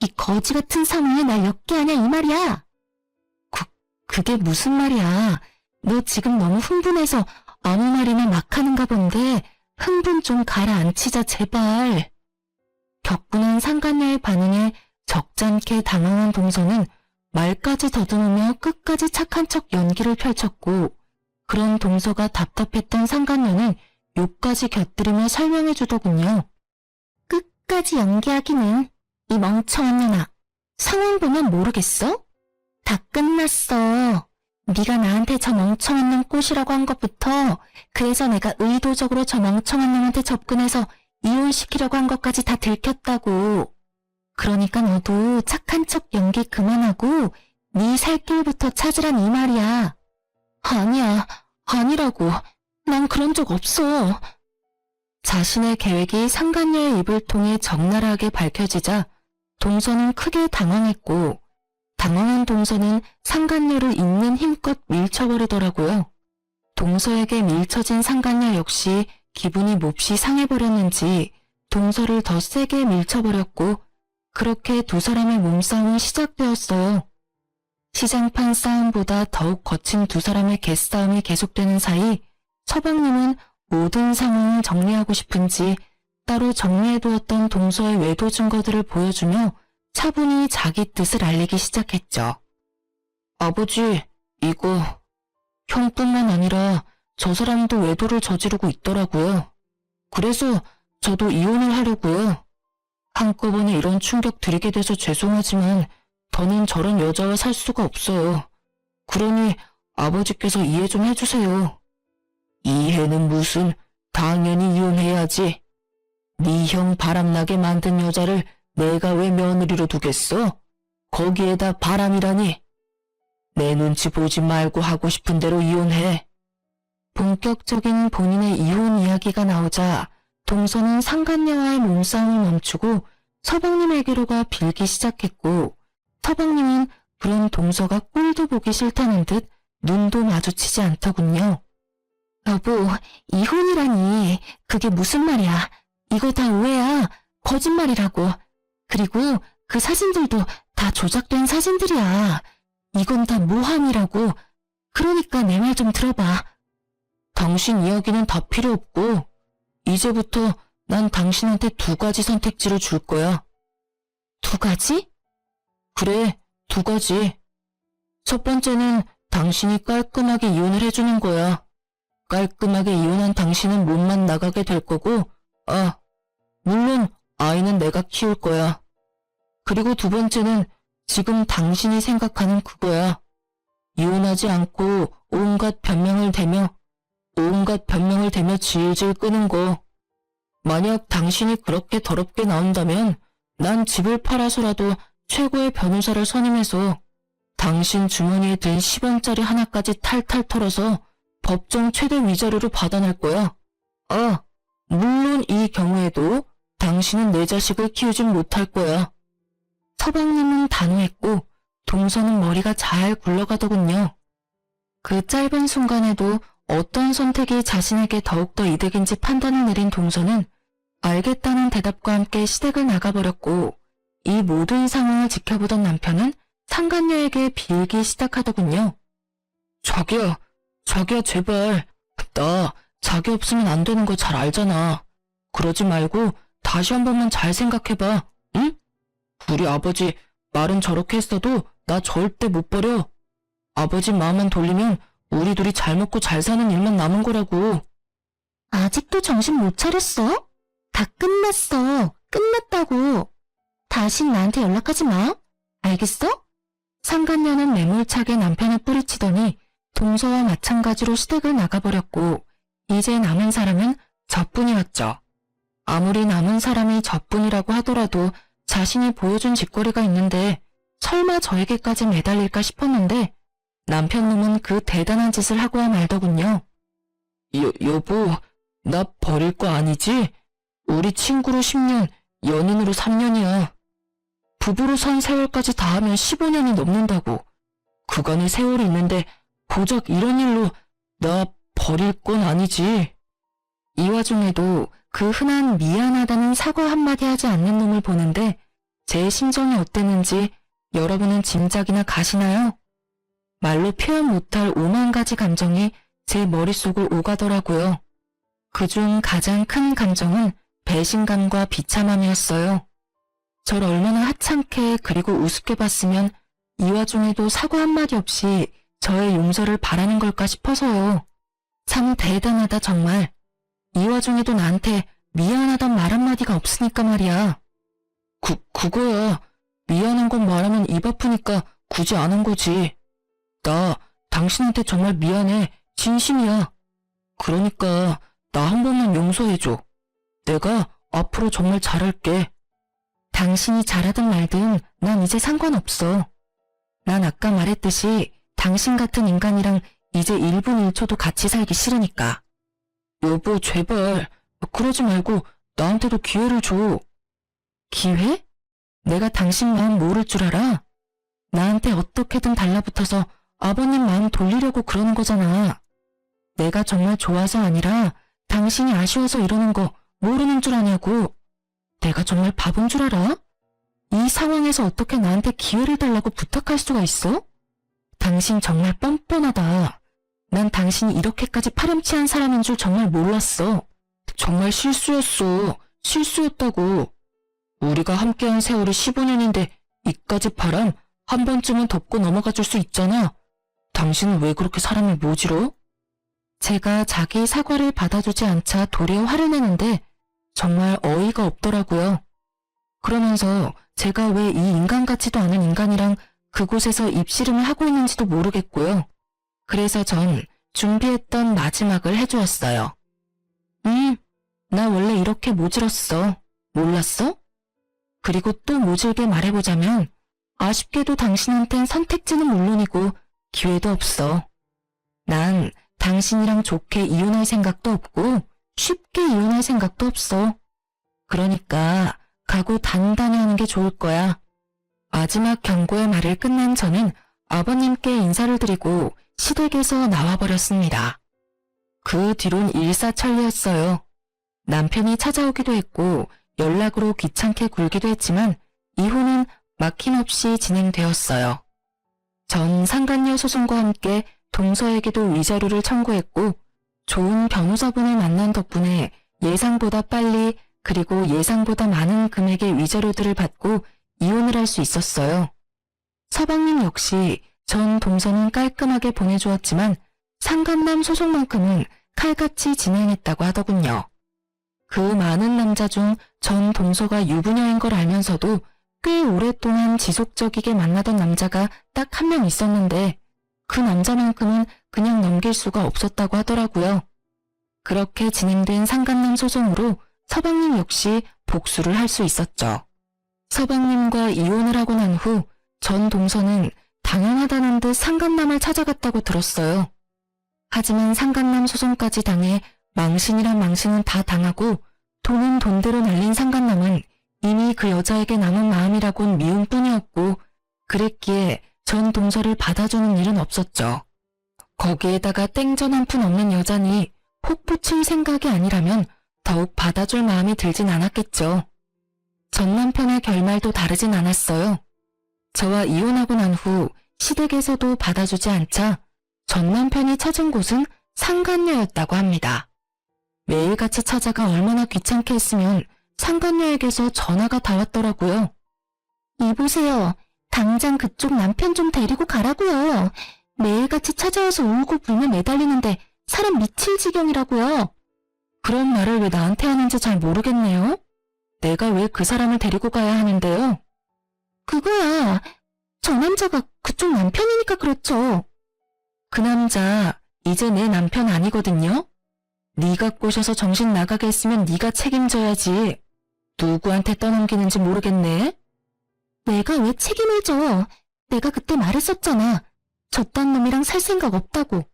이 거지 같은 상황에 날 엮게 하냐 이 말이야. 그게 무슨 말이야. 너 지금 너무 흥분해서 아무 말이나 막 하는가 본데 흥분 좀 가라앉히자 제발. 격분한 상간녀의 반응에 적잖게 당황한 동서는 말까지 더듬으며 끝까지 착한 척 연기를 펼쳤고 그런 동서가 답답했던 상간녀는 욕까지 곁들이며 설명해 주더군요. 끝까지 연기하기는 이 멍청한 년아. 상황 보면 모르겠어? 다 끝났어. 네가 나한테 저 멍청한 놈 꼬시라고 한 것부터 그래서 내가 의도적으로 저 멍청한 놈한테 접근해서 이혼시키려고 한 것까지 다 들켰다고. 그러니까 너도 착한 척 연기 그만하고 네 살 길부터 찾으란 이 말이야. 아니야, 아니라고. 난 그런 적 없어. 자신의 계획이 상간녀의 입을 통해 적나라하게 밝혀지자 동서는 크게 당황했고 당황한 동서는 상간녀를 있는 힘껏 밀쳐버리더라고요. 동서에게 밀쳐진 상간녀 역시 기분이 몹시 상해버렸는지 동서를 더 세게 밀쳐버렸고 그렇게 두 사람의 몸싸움이 시작되었어요. 시장판 싸움보다 더욱 거친 두 사람의 개싸움이 계속되는 사이 서방님은 모든 상황을 정리하고 싶은지 따로 정리해두었던 동서의 외도 증거들을 보여주며 차분히 자기 뜻을 알리기 시작했죠. 아버지, 이거 형뿐만 아니라 저 사람도 외도를 저지르고 있더라고요. 그래서 저도 이혼을 하려고요. 한꺼번에 이런 충격 드리게 돼서 죄송하지만 더는 저런 여자와 살 수가 없어요. 그러니 아버지께서 이해 좀 해주세요. 이해는 무슨, 당연히 이혼해야지. 네 형 바람나게 만든 여자를 내가 왜 며느리로 두겠어? 거기에다 바람이라니. 내 눈치 보지 말고 하고 싶은 대로 이혼해. 본격적인 본인의 이혼 이야기가 나오자 동서는 상간녀와의 몸싸움이 멈추고 서방님에게로가 빌기 시작했고 서방님은 그런 동서가 꼴도 보기 싫다는 듯 눈도 마주치지 않더군요. 여보, 이혼이라니 그게 무슨 말이야. 이거 다 오해야. 거짓말이라고. 그리고 그 사진들도 다 조작된 사진들이야. 이건 다 모함이라고. 그러니까 내 말 좀 들어봐. 당신 이야기는 다 필요 없고 이제부터 난 당신한테 두 가지 선택지를 줄 거야. 두 가지? 그래, 두 가지. 첫 번째는 당신이 깔끔하게 이혼을 해주는 거야. 깔끔하게 이혼한 당신은 몸만 나가게 될 거고, 물론 아이는 내가 키울 거야. 그리고 두 번째는 지금 당신이 생각하는 그거야. 이혼하지 않고 온갖 변명을 대며 질질 끄는 거. 만약 당신이 그렇게 더럽게 나온다면 난 집을 팔아서라도 최고의 변호사를 선임해서 당신 주머니에 든 10원짜리 하나까지 탈탈 털어서 법정 최대 위자료로 받아낼 거야. 물론 이 경우에도 당신은 내 자식을 키우진 못할 거야. 서방님은 단호했고 동서는 머리가 잘 굴러가더군요. 그 짧은 순간에도 어떤 선택이 자신에게 더욱더 이득인지 판단을 내린 동서는 알겠다는 대답과 함께 시댁을 나가버렸고 이 모든 상황을 지켜보던 남편은 상간녀에게 빌기 시작하더군요. 자기야 제발. 나 자기 없으면 안 되는 거 잘 알잖아. 그러지 말고 다시 한 번만 잘 생각해봐. 응? 우리 아버지 말은 저렇게 했어도 나 절대 못 버려. 아버지 마음만 돌리면 우리 둘이 잘 먹고 잘 사는 일만 남은 거라고. 아직도 정신 못 차렸어? 다 끝났어. 끝났다고. 다신 나한테 연락하지 마. 알겠어? 상간녀는 매몰차게 남편을 뿌리치더니 동서와 마찬가지로 시댁을 나가버렸고 이제 남은 사람은 저뿐이었죠. 아무리 남은 사람이 저뿐이라고 하더라도 자신이 보여준 짓거리가 있는데 설마 저에게까지 매달릴까 싶었는데 남편 놈은 그 대단한 짓을 하고야 말더군요. 여보, 나 버릴 거 아니지? 우리 친구로 10년, 연인으로 3년이야. 부부로 산 세월까지 다 하면 15년이 넘는다고. 그간의 세월이 있는데 고작 이런 일로 나 버릴 건 아니지. 이 와중에도 그 흔한 미안하다는 사과 한마디 하지 않는 놈을 보는데 제 심정이 어땠는지 여러분은 짐작이나 가시나요? 말로 표현 못할 5만 가지 감정이 제 머릿속을 오가더라고요. 그중 가장 큰 감정은 배신감과 비참함이었어요. 절 얼마나 하찮게 그리고 우습게 봤으면 이 와중에도 사과 한마디 없이 저의 용서를 바라는 걸까 싶어서요. 참 대단하다 정말. 이 와중에도 나한테 미안하단 말 한마디가 없으니까 말이야. 그거야. 미안한 건 말하면 입 아프니까 굳이 안 한 거지. 나 당신한테 정말 미안해. 진심이야. 그러니까 나 한 번만 용서해줘. 내가 앞으로 정말 잘할게. 당신이 잘하든 말든 난 이제 상관없어. 난 아까 말했듯이 당신 같은 인간이랑 이제 1분 1초도 같이 살기 싫으니까. 여보 제발 그러지 말고 나한테도 기회를 줘. 기회? 내가 당신 마음 모를 줄 알아? 나한테 어떻게든 달라붙어서 아버님 마음 돌리려고 그러는 거잖아. 내가 정말 좋아서 아니라 당신이 아쉬워서 이러는 거 모르는 줄 아냐고. 내가 정말 바본 줄 알아? 이 상황에서 어떻게 나한테 기회를 달라고 부탁할 수가 있어? 당신 정말 뻔뻔하다. 난 당신이 이렇게까지 파렴치한 사람인 줄 정말 몰랐어. 정말 실수였어. 실수였다고. 우리가 함께한 세월이 15년인데 이까짓 바람 한 번쯤은 덮고 넘어가 줄 수 있잖아. 당신은 왜 그렇게 사람을 모질어? 제가 자기 사과를 받아주지 않자 도리어 화를 내는데 정말 어이가 없더라고요. 그러면서 제가 왜 이 인간 같지도 않은 인간이랑 그곳에서 입씨름을 하고 있는지도 모르겠고요. 그래서 전 준비했던 마지막을 해주었어요. 나 원래 이렇게 모질었어. 몰랐어? 그리고 또 모질게 말해보자면 아쉽게도 당신한텐 선택지는 물론이고 기회도 없어. 난 당신이랑 좋게 이혼할 생각도 없고 쉽게 이혼할 생각도 없어. 그러니까 각오 단단히 하는 게 좋을 거야. 마지막 경고의 말을 끝낸 저는 아버님께 인사를 드리고 시댁에서 나와버렸습니다. 그 뒤론 일사천리였어요. 남편이 찾아오기도 했고 연락으로 귀찮게 굴기도 했지만 이혼은 막힘없이 진행되었어요. 전 상간녀 소송과 함께 동서에게도 위자료를 청구했고 좋은 변호사분을 만난 덕분에 예상보다 빨리 그리고 예상보다 많은 금액의 위자료들을 받고 이혼을 할 수 있었어요. 서방님 역시 전 동서는 깔끔하게 보내주었지만 상간남 소송만큼은 칼같이 진행했다고 하더군요. 그 많은 남자 중 전 동서가 유부녀인 걸 알면서도 꽤 오랫동안 지속적이게 만나던 남자가 딱 한 명 있었는데 그 남자만큼은 그냥 넘길 수가 없었다고 하더라고요. 그렇게 진행된 상간남 소송으로 서방님 역시 복수를 할 수 있었죠. 서방님과 이혼을 하고 난 후 전 동서는 당연하다는 듯 상간남을 찾아갔다고 들었어요. 하지만 상간남 소송까지 당해 망신이란 망신은 다 당하고 돈은 돈대로 날린 상간남은 이미 그 여자에게 남은 마음이라곤 미움 뿐이었고 그랬기에 전 동서를 받아주는 일은 없었죠. 거기에다가 땡전 한 푼 없는 여자니 혹 붙일 생각이 아니라면 더욱 받아줄 마음이 들진 않았겠죠. 전 남편의 결말도 다르진 않았어요. 저와 이혼하고 난 후 시댁에서도 받아주지 않자 전 남편이 찾은 곳은 상간녀였다고 합니다. 매일같이 찾아가 얼마나 귀찮게 했으면 상간녀에게서 전화가 다 왔더라고요. 이보세요. 당장 그쪽 남편 좀 데리고 가라고요. 매일같이 찾아와서 울고 불며 매달리는데 사람 미칠 지경이라고요. 그런 말을 왜 나한테 하는지 잘 모르겠네요. 내가 왜 그 사람을 데리고 가야 하는데요? 그거야. 저 남자가 그쪽 남편이니까 그렇죠. 그 남자 이제 내 남편 아니거든요. 네가 꼬셔서 정신 나가게 했으면 네가 책임져야지. 누구한테 떠넘기는지 모르겠네. 내가 왜 책임을 져? 내가 그때 말했었잖아. 저딴 놈이랑 살 생각 없다고.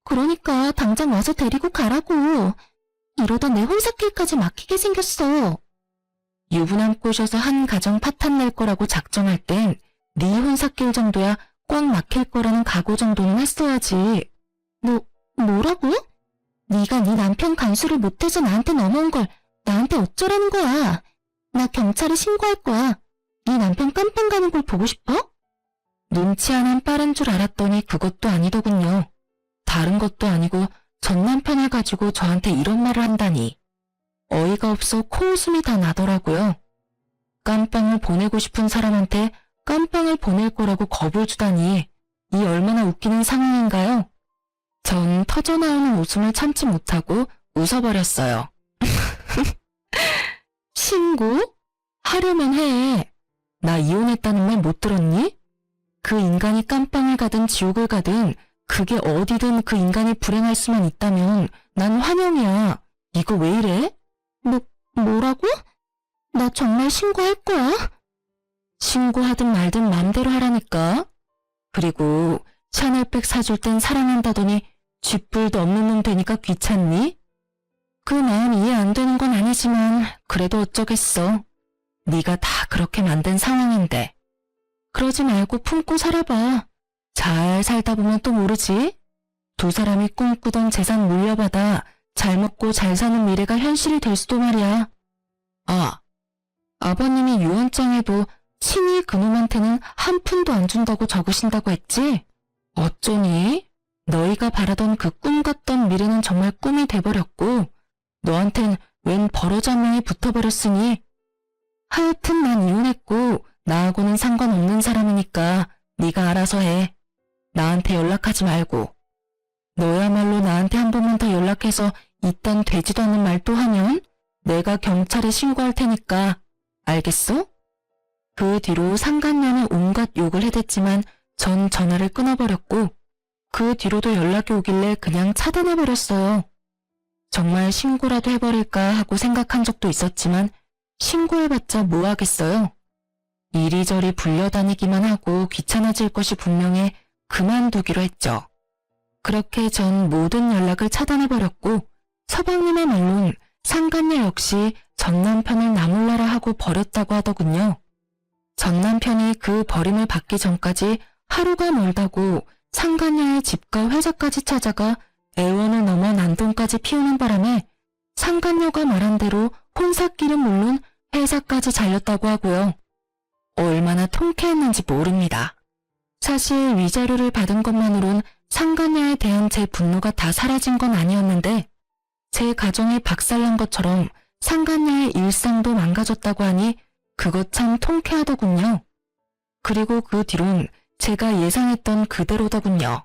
그러니까 당장 와서 데리고 가라고. 이러다 내 혼사길까지 막히게 생겼어. 유부남 꼬셔서 한 가정 파탄 낼 거라고 작정할 땐 네 혼사길 정도야 꽉 막힐 거라는 각오 정도는 했어야지. 뭐라고? 네가 네 남편 간수를 못해서 나한테 넘어온 걸 나한테 어쩌라는 거야. 나 경찰에 신고할 거야. 네 남편 깜빵 가는 걸 보고 싶어? 눈치 하나는 빠른 줄 알았더니 그것도 아니더군요. 다른 것도 아니고 전 남편을 가지고 저한테 이런 말을 한다니. 어이가 없어 코웃음이 다 나더라고요. 깜빵을 보내고 싶은 사람한테 깜빵을 보낼 거라고 겁을 주다니 이 얼마나 웃기는 상황인가요? 전 터져나오는 웃음을 참지 못하고 웃어버렸어요. 신고? 하려면 해. 나 이혼했다는 말 못 들었니? 그 인간이 깜빵을 가든 지옥을 가든 그게 어디든 그 인간이 불행할 수만 있다면 난 환영이야. 이거 왜 이래? 뭐라고? 나 정말 신고할 거야? 신고하든 말든 맘대로 하라니까. 그리고 샤넬백 사줄 땐 사랑한다더니 쥐뿔도 없는 놈 되니까 귀찮니? 그 마음 이해 안 되는 건 아니지만 그래도 어쩌겠어. 네가 다 그렇게 만든 상황인데. 그러지 말고 품고 살아봐. 잘 살다 보면 또 모르지? 두 사람이 꿈꾸던 재산 물려받아 잘 먹고 잘 사는 미래가 현실이 될 수도 말이야. 아버님이 유언장에도 친히 그놈한테는 한 푼도 안 준다고 적으신다고 했지? 어쩌니? 너희가 바라던 그 꿈 같던 미래는 정말 꿈이 돼버렸고 너한텐 웬 버러지 한 명이 붙어버렸으니 하여튼 난 이혼했고 나하고는 상관없는 사람이니까 네가 알아서 해. 나한테 연락하지 말고. 너야말로 나한테 한 번만 더 연락해서 이딴 되지도 않는 말 또 하면 내가 경찰에 신고할 테니까. 알겠어? 그 뒤로 상간녀는 온갖 욕을 해댔지만 전 전화를 끊어버렸고 그 뒤로도 연락이 오길래 그냥 차단해버렸어요. 정말 신고라도 해버릴까 하고 생각한 적도 있었지만 신고해봤자 뭐 하겠어요. 이리저리 불려다니기만 하고 귀찮아질 것이 분명해 그만두기로 했죠. 그렇게 전 모든 연락을 차단해버렸고 서방님의 말론 상간녀 역시 전 남편을 나몰라라 하고 버렸다고 하더군요. 전 남편이 그 버림을 받기 전까지 하루가 멀다고 상간녀의 집과 회사까지 찾아가 애원을 넘어 난동까지 피우는 바람에 상간녀가 말한 대로 혼사길은 물론 회사까지 잘렸다고 하고요. 얼마나 통쾌했는지 모릅니다. 사실 위자료를 받은 것만으론 상간녀에 대한 제 분노가 다 사라진 건 아니었는데 제 가정이 박살난 것처럼 상간녀의 일상도 망가졌다고 하니 그것 참 통쾌하더군요. 그리고 그 뒤론 제가 예상했던 그대로더군요.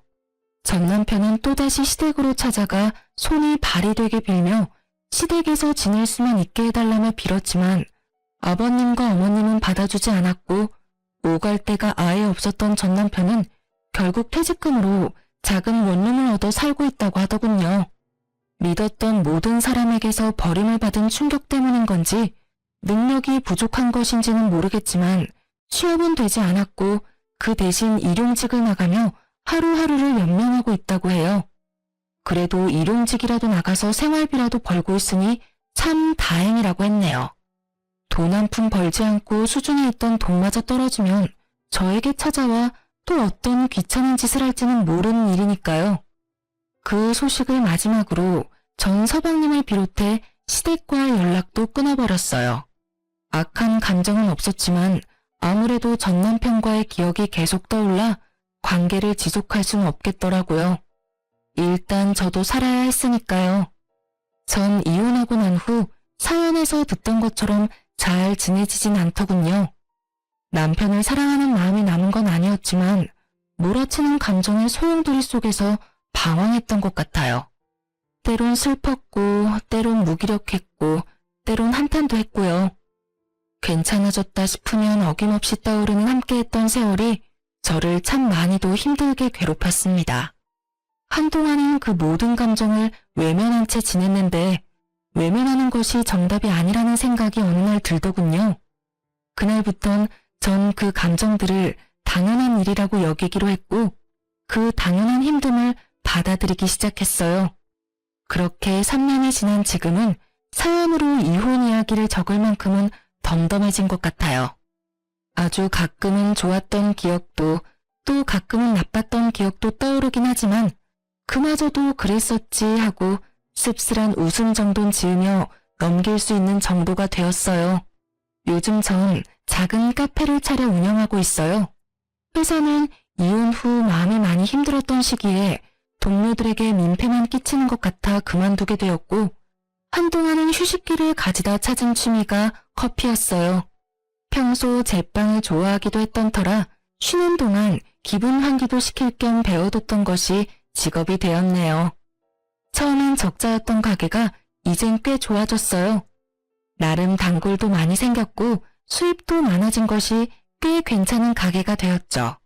전 남편은 또다시 시댁으로 찾아가 손이 발이 되게 빌며 시댁에서 지낼 수만 있게 해달라며 빌었지만 아버님과 어머님은 받아주지 않았고 오갈 데가 아예 없었던 전 남편은 결국 퇴직금으로 작은 원룸을 얻어 살고 있다고 하더군요. 믿었던 모든 사람에게서 버림을 받은 충격 때문인 건지 능력이 부족한 것인지는 모르겠지만 취업은 되지 않았고 그 대신 일용직을 나가며 하루하루를 연명하고 있다고 해요. 그래도 일용직이라도 나가서 생활비라도 벌고 있으니 참 다행이라고 했네요. 돈 한 푼 벌지 않고 수중에 있던 돈마저 떨어지면 저에게 찾아와 또 어떤 귀찮은 짓을 할지는 모르는 일이니까요. 그 소식을 마지막으로 전 서방님을 비롯해 시댁과의 연락도 끊어버렸어요. 악한 감정은 없었지만 아무래도 전 남편과의 기억이 계속 떠올라 관계를 지속할 수는 없겠더라고요. 일단 저도 살아야 했으니까요. 전 이혼하고 난 후 사연에서 듣던 것처럼 잘 지내지진 않더군요. 남편을 사랑하는 마음이 남은 건 아니었지만 몰아치는 감정의 소용돌이 속에서 방황했던 것 같아요. 때론 슬펐고 때론 무기력했고 때론 한탄도 했고요. 괜찮아졌다 싶으면 어김없이 떠오르는 함께했던 세월이 저를 참 많이도 힘들게 괴롭혔습니다. 한동안은 그 모든 감정을 외면한 채 지냈는데 외면하는 것이 정답이 아니라는 생각이 어느 날 들더군요. 그날부턴 전 그 감정들을 당연한 일이라고 여기기로 했고 그 당연한 힘듦을 받아들이기 시작했어요. 그렇게 3년이 지난 지금은 사연으로 이혼 이야기를 적을 만큼은 덤덤해진 것 같아요. 아주 가끔은 좋았던 기억도 또 가끔은 나빴던 기억도 떠오르긴 하지만 그마저도 그랬었지 하고 씁쓸한 웃음 정도는 지으며 넘길 수 있는 정도가 되었어요. 요즘 전 작은 카페를 차려 운영하고 있어요. 회사는 이혼 후 마음이 많이 힘들었던 시기에 동료들에게 민폐만 끼치는 것 같아 그만두게 되었고 한동안은 휴식기를 가지다 찾은 취미가 커피였어요. 평소 제빵을 좋아하기도 했던 터라 쉬는 동안 기분 환기도 시킬 겸 배워뒀던 것이 직업이 되었네요. 처음엔 적자였던 가게가 이젠 꽤 좋아졌어요. 나름 단골도 많이 생겼고 수입도 많아진 것이 꽤 괜찮은 가게가 되었죠.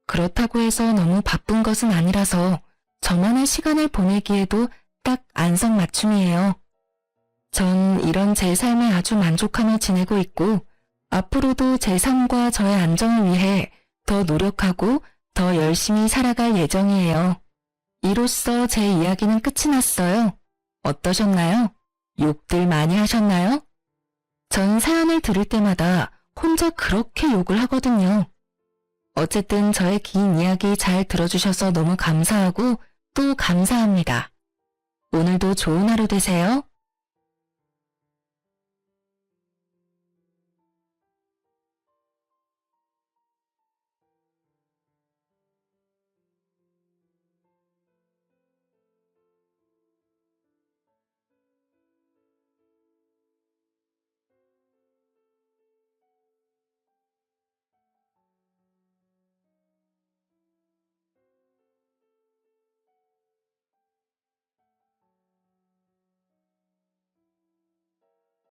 그렇다고 해서 너무 바쁜 것은 아니라서 저만의 시간을 보내기에도 딱 안성맞춤이에요. 전 이런 제 삶에 아주 만족하며 지내고 있고 앞으로도 제 삶과 저의 안정을 위해 더 노력하고 더 열심히 살아갈 예정이에요. 이로써 제 이야기는 끝이 났어요. 어떠셨나요? 욕들 많이 하셨나요? 전 사연을 들을 때마다 혼자 그렇게 욕을 하거든요. 어쨌든 저의 긴 이야기 잘 들어주셔서 너무 감사하고 또 감사합니다. 오늘도 좋은 하루 되세요.